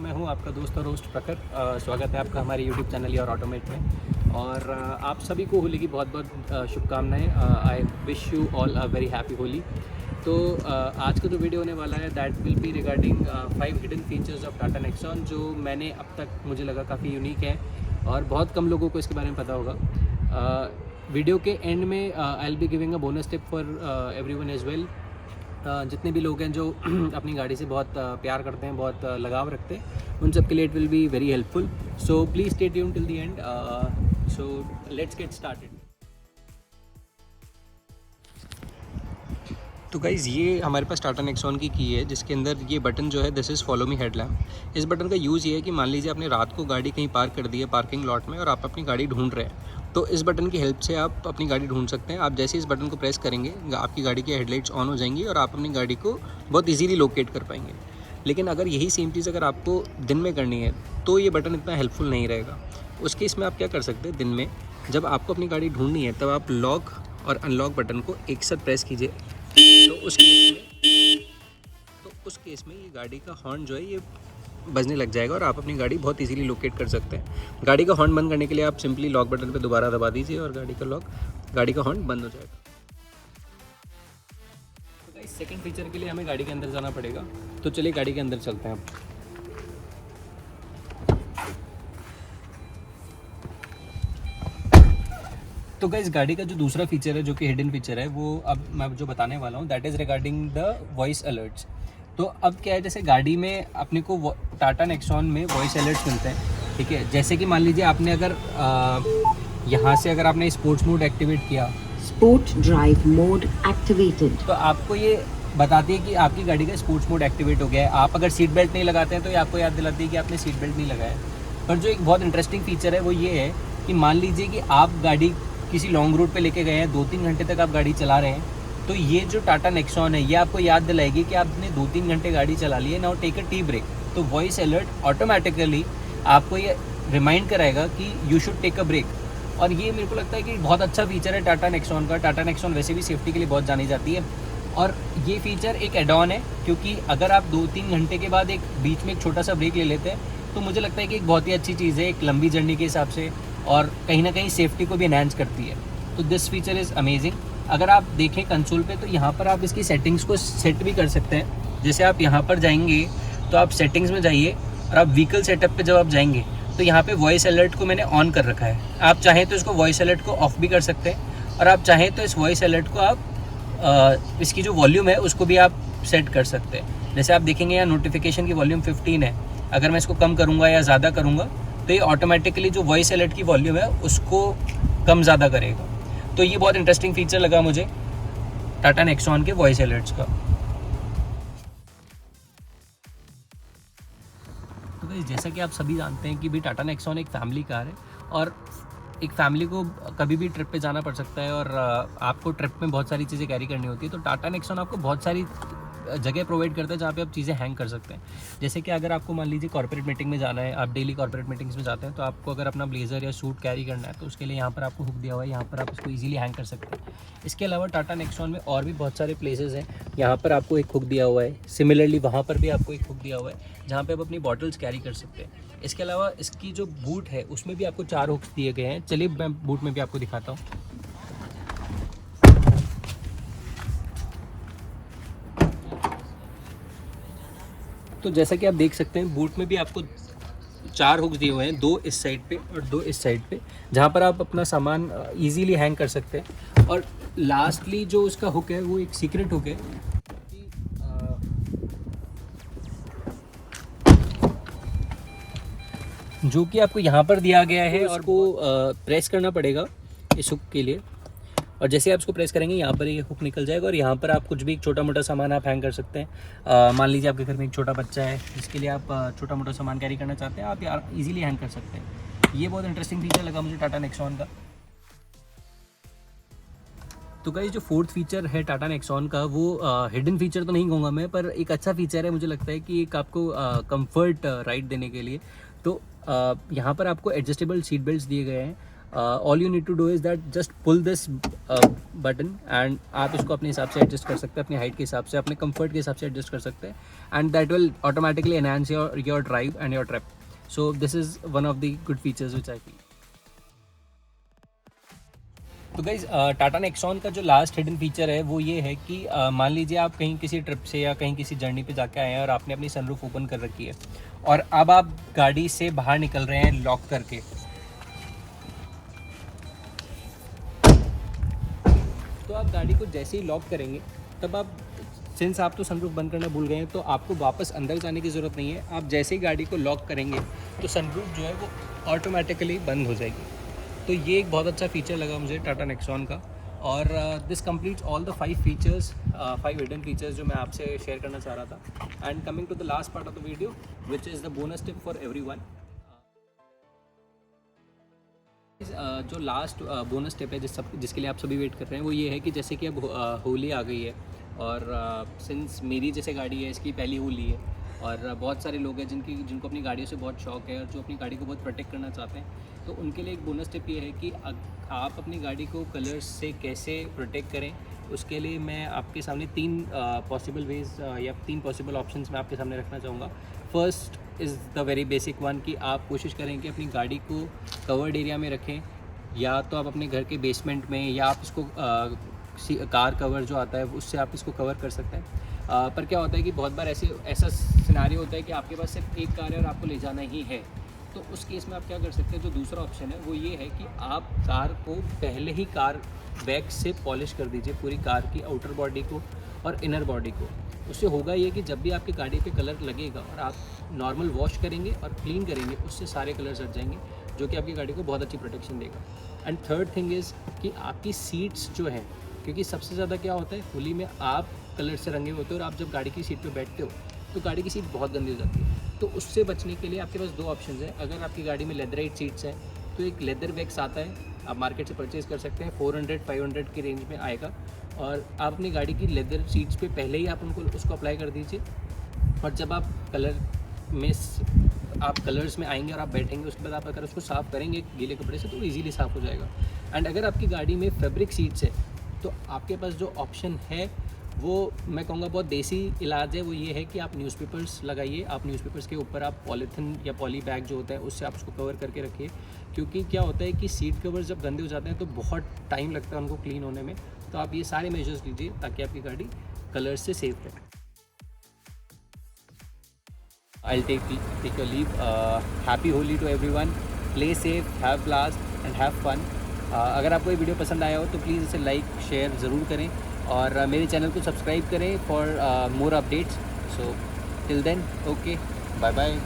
मैं हूं आपका दोस्त और होस्ट प्रखर। स्वागत है आपका हमारे YouTube चैनल योर ऑटोमेट में। और आप सभी को होली की बहुत बहुत शुभकामनाएं। I wish you all a very happy Holi. तो आज का जो वीडियो होने वाला है that will be regarding 5 hidden features of Tata Nexon, जो मैंने अब तक मुझे लगा काफ़ी यूनिक है और बहुत कम लोगों को इसके बारे में पता होगा। वीडियो के एंड में I will be giving a bonus tip for everyone as well. जितने भी लोग हैं जो अपनी गाड़ी से बहुत प्यार करते हैं, बहुत लगाव रखते हैं, उन सब के लिए it will be very helpful. So please stay tuned till the end. So let's get started. तो गाइज़ ये हमारे पास टाटा नेक्सॉन की है, जिसके अंदर ये बटन जो है this is follow me headlamp. इस बटन का यूज़ ये है कि मान लीजिए आपने रात को गाड़ी कहीं पार्क कर दी है पार्किंग लॉट में और आप अपनी गाड़ी ढूंढ रहे हैं, तो इस बटन की हेल्प से आप अपनी गाड़ी ढूंढ सकते हैं। आप जैसे इस बटन को प्रेस करेंगे आपकी गाड़ी की हेडलाइट्स ऑन हो जाएंगी और आप अपनी गाड़ी को बहुत ईजीली लोकेट कर पाएंगे। लेकिन अगर यही सेम चीज़ अगर आपको दिन में करनी है तो ये बटन इतना हेल्पफुल नहीं रहेगा। उस केस में आप क्या कर सकते हैं, दिन में जब आपको अपनी गाड़ी ढूंढनी है तब आप लॉक और अनलॉक बटन को एक साथ प्रेस कीजिए। तो उस केस में ये गाड़ी का हॉर्न जो है ये बजने लग जाएगा और आप अपनी गाड़ी बहुत इजीली लोकेट कर सकते हैं। गाड़ी का हॉर्न बंद करने के लिए आप सिंपली लॉक बटन पे दोबारा दबा दीजिए और गाड़ी का हॉर्न बंद हो जाएगा। तो गाइस सेकंड फीचर के लिए हमें गाड़ी के अंदर जाना पड़ेगा, तो चलिए गाड़ी के अंदर चलते हैं अब। तो गाइस गाड़ी का जो दूसरा फीचर है जो कि हिडन फीचर है, वो अब मैं जो बताने वाला हूँ that is regarding the voice alerts. तो अब क्या है, जैसे गाड़ी में अपने को टाटा नेक्सॉन में वॉइस अलर्ट्स मिलते हैं, ठीक है। जैसे कि मान लीजिए आपने अगर यहाँ से अगर आपने स्पोर्ट्स मोड एक्टिवेट किया, स्पोर्ट ड्राइव मोड एक्टिवेटेड, तो आपको ये बताती है कि आपकी गाड़ी का स्पोर्ट्स मोड एक्टिवेट हो गया है। आप अगर सीट बेल्ट नहीं लगाते हैं तो ये आपको याद दिलाती है कि आपने सीट बेल्ट नहीं लगाया है। पर जो एक बहुत इंटरेस्टिंग फीचर है वो ये है कि मान लीजिए कि आप गाड़ी किसी लॉन्ग रूट पे लेके गए हैं, 2-3 घंटे तक आप गाड़ी चला रहे हैं, तो ये जो टाटा नेक्सॉन है ये आपको याद दिलाएगी कि आपने 2-3 घंटे गाड़ी चला ली है, now take a tea break. तो वॉइस अलर्ट ऑटोमेटिकली आपको ये रिमाइंड कराएगा कि you should take a break. और ये मेरे को लगता है कि बहुत अच्छा फीचर है टाटा नेक्सॉन का। टाटा नेक्सॉन वैसे भी सेफ्टी के लिए बहुत जानी जाती है और ये फीचर एक एड ऑन है, क्योंकि अगर आप 2-3 घंटे के बाद एक बीच में एक छोटा सा ब्रेक ले लेते हैं तो मुझे लगता है कि एक बहुत ही अच्छी चीज़ है एक लंबी जर्नी के हिसाब से, और कहीं ना कहीं सेफ्टी को भी एनहांस करती है। तो दिस फीचर इज़ अमेजिंग। अगर आप देखें कंसोल पे तो यहाँ पर आप इसकी सेटिंग्स को सेट भी कर सकते हैं। जैसे आप यहाँ पर जाएंगे तो आप सेटिंग्स में जाइए और आप व्हीकल सेटअप पे जब आप जाएंगे तो यहाँ पे वॉइस अलर्ट को मैंने ऑन कर रखा है। आप चाहें तो इसको वॉइस अलर्ट को ऑफ भी कर सकते हैं और आप चाहें तो इस वॉइस अलर्ट को आप इसकी जो वॉल्यूम है उसको भी आप सेट कर सकते हैं। जैसे आप देखेंगे यहाँ नोटिफिकेशन की वॉल्यूम 15 है, अगर मैं इसको कम करूँगा या ज़्यादा करूँगा तो ये ऑटोमेटिकली जो वॉइस अलर्ट की वॉल्यूम है उसको कम ज़्यादा करेगा। तो ये बहुत इंटरेस्टिंग फीचर लगा मुझे टाटा नेक्सॉन के वॉइस अलर्ट्स का। तो गाइस जैसा कि आप सभी जानते हैं कि भी टाटा नेक्सॉन एक फैमिली कार है और एक फैमिली को कभी भी ट्रिप पे जाना पड़ सकता है और आपको ट्रिप में बहुत सारी चीज़ें कैरी करनी होती है। तो टाटा नेक्सॉन आपको बहुत सारी जगह प्रोवाइड करता है जहाँ पे आप चीज़ें हैंग कर सकते हैं। जैसे कि अगर आपको मान लीजिए कॉर्पोरेट मीटिंग में जाना है, आप डेली कॉर्पोरेट मीटिंग्स में जाते हैं, तो आपको अगर अपना ब्लेजर या सूट कैरी करना है तो उसके लिए यहाँ पर आपको हुक दिया हुआ है, यहाँ पर आप इसको ईजिली हैंग कर सकते हैं। इसके अलावा टाटा नेक्सॉन में और भी बहुत सारे प्लेसेस हैं, यहाँ पर आपको एक हुक दिया हुआ है, सिमिलरली वहाँ पर भी आपको एक हुक दिया हुआ है जहाँ पर आप अपनी बॉटल्स कैरी कर सकते हैं। इसके अलावा इसकी जो बूट है उसमें भी आपको 4 हुक्स दिए गए हैं। चलिए मैं बूट में भी आपको दिखाता हूँ। तो जैसा कि आप देख सकते हैं बूट में भी आपको 4 हुक्स दिए हुए हैं, 2 इस साइड पे और 2 इस साइड पे, जहाँ पर आप अपना सामान इजीली हैंग कर सकते हैं। और लास्टली जो उसका हुक है वो एक सीक्रेट हुक है जो कि आपको यहाँ पर दिया गया है और को प्रेस करना पड़ेगा इस हुक के लिए। और जैसे आप इसको प्रेस करेंगे यहाँ पर ये हुक निकल जाएगा और यहाँ पर आप कुछ भी छोटा मोटा सामान आप हैंग कर सकते हैं। मान लीजिए आपके घर में एक छोटा बच्चा है जिसके लिए आप छोटा मोटा सामान कैरी करना चाहते हैं, आप यार इजीली हैंग कर सकते हैं। ये बहुत इंटरेस्टिंग फीचर लगा मुझे टाटा नेक्सॉन का। तो गाइस जो फोर्थ फीचर है टाटा नेक्सॉन का वो हिडन फीचर तो नहीं कहूँगा मैं, पर एक अच्छा फीचर है मुझे लगता है कि एक आपको कंफर्ट राइड देने के लिए। तो यहाँ पर आपको एडजस्टेबल सीट बेल्ट दिए गए हैं all you need to do is that just pull this button and आप इसको अपने हिसाब से एडजस्ट कर सकते हैं, अपनी हाइट के हिसाब से, अपने कंफर्ट के हिसाब से एडजस्ट कर सकते हैं, and that will automatically enhance your drive and your trip. So this is one of the good features which I feel. तो गाइज टाटा नेक्सॉन का जो लास्ट हिडन फीचर है वो ये है कि मान लीजिए आप कहीं किसी ट्रिप से या कहीं किसी जर्नी पे जाके आए हैं और आपने अपनी सनरूफ ओपन कर रखी है और अब आप गाड़ी से बाहर निकल रहे हैं लॉक करके. तो आप गाड़ी को जैसे ही लॉक करेंगे तब आप, सिंस आप तो सनरूफ बंद करना भूल गए हैं, तो आपको वापस अंदर जाने की ज़रूरत नहीं है. आप जैसे ही गाड़ी को लॉक करेंगे तो सनरूफ जो है वो ऑटोमेटिकली बंद हो जाएगी. तो ये एक बहुत अच्छा फीचर लगा मुझे टाटा नेक्सॉन का. और this completes all the 5 features, 5 hidden features जो मैं आपसे शेयर करना चाह रहा था. And coming to the last part of the video which is the bonus tip for everyone. जो लास्ट बोनस टिप है जिसके लिए आप सभी वेट कर रहे हैं वो ये है कि जैसे कि अब होली आ गई है और सिंस मेरी जैसे गाड़ी है इसकी पहली होली है और बहुत सारे लोग हैं जिनको अपनी गाड़ियों से बहुत शौक है और जो अपनी गाड़ी को बहुत प्रोटेक्ट करना चाहते हैं. तो उनके लिए एक बोनस टिप ये है कि आप अपनी गाड़ी को कलर्स से कैसे प्रोटेक्ट करें. उसके लिए मैं आपके सामने 3 पॉसिबल वेज़ या 3 पॉसिबल ऑप्शंस मैं आपके सामने रखना चाहूँगा. First is the very basic one कि आप कोशिश करें कि अपनी गाड़ी को कवर्ड एरिया में रखें, या तो आप अपने घर के बेसमेंट में, या आप इसको कार कवर जो आता है उससे आप इसको कवर कर सकते हैं. पर क्या होता है कि बहुत बार ऐसा सिनारियो होता है कि आपके पास सिर्फ एक कार है और आपको ले जाना ही है. तो उस केस में आप क्या कर सकते हैं, जो दूसरा ऑप्शन है वो ये है कि आप कार को पहले ही कार वैक्स से पॉलिश कर दीजिए, पूरी कार की आउटर बॉडी को और इनर बॉडी को. उससे होगा ये कि जब भी आपकी गाड़ी पे कलर लगेगा और आप नॉर्मल वॉश करेंगे और क्लीन करेंगे, उससे सारे कलर्स हट जाएंगे, जो कि आपकी गाड़ी को बहुत अच्छी प्रोटेक्शन देगा. एंड थर्ड थिंग इज़ कि आपकी सीट्स जो हैं, क्योंकि सबसे ज़्यादा क्या होता है होली में आप कलर से रंगे होते हो और आप जब गाड़ी की सीट पे बैठते हो तो गाड़ी की सीट बहुत गंदी हो जाती है. तो उससे बचने के लिए आपके पास 2 ऑप्शन हैं. अगर आपकी गाड़ी में लेदराइट सीट्स हैं तो एक लेदर वैक्स आता है, आप मार्केट से परचेज़ कर सकते हैं, 400-500 की रेंज में आएगा. और आप अपनी गाड़ी की लेदर सीट्स पे पहले ही आप उसको अप्लाई कर दीजिए, और जब आप कलर्स में आएंगे और आप बैठेंगे उसके बाद आप अगर उसको साफ़ करेंगे गीले कपड़े से तो ईज़िली साफ़ हो जाएगा. एंड अगर आपकी गाड़ी में फैब्रिक सीट्स है तो आपके पास जो ऑप्शन है वो मैं कहूँगा बहुत देसी इलाज है. वो ये है कि आप न्यूज़पेपर्स लगाइए. आप न्यूज़पेपर्स के ऊपर आप पॉलीथिन या पॉली बैग जो होता है उससे आप उसको कवर करके रखिए, क्योंकि क्या होता है कि सीट कवर्स जब गंदे हो जाते हैं तो बहुत टाइम लगता है उनको क्लीन होने में. तो आप ये सारे मेजर्स लीजिए ताकि आपकी गाड़ी कलर्स से सेफ रहे. I'll take your leave. Happy Holi to everyone. Play safe, have blast and have fun. अगर आपको ये वीडियो पसंद आया हो तो प्लीज़ इसे लाइक शेयर ज़रूर करें और मेरे चैनल को सब्सक्राइब करें for more updates. So till then, okay, bye bye.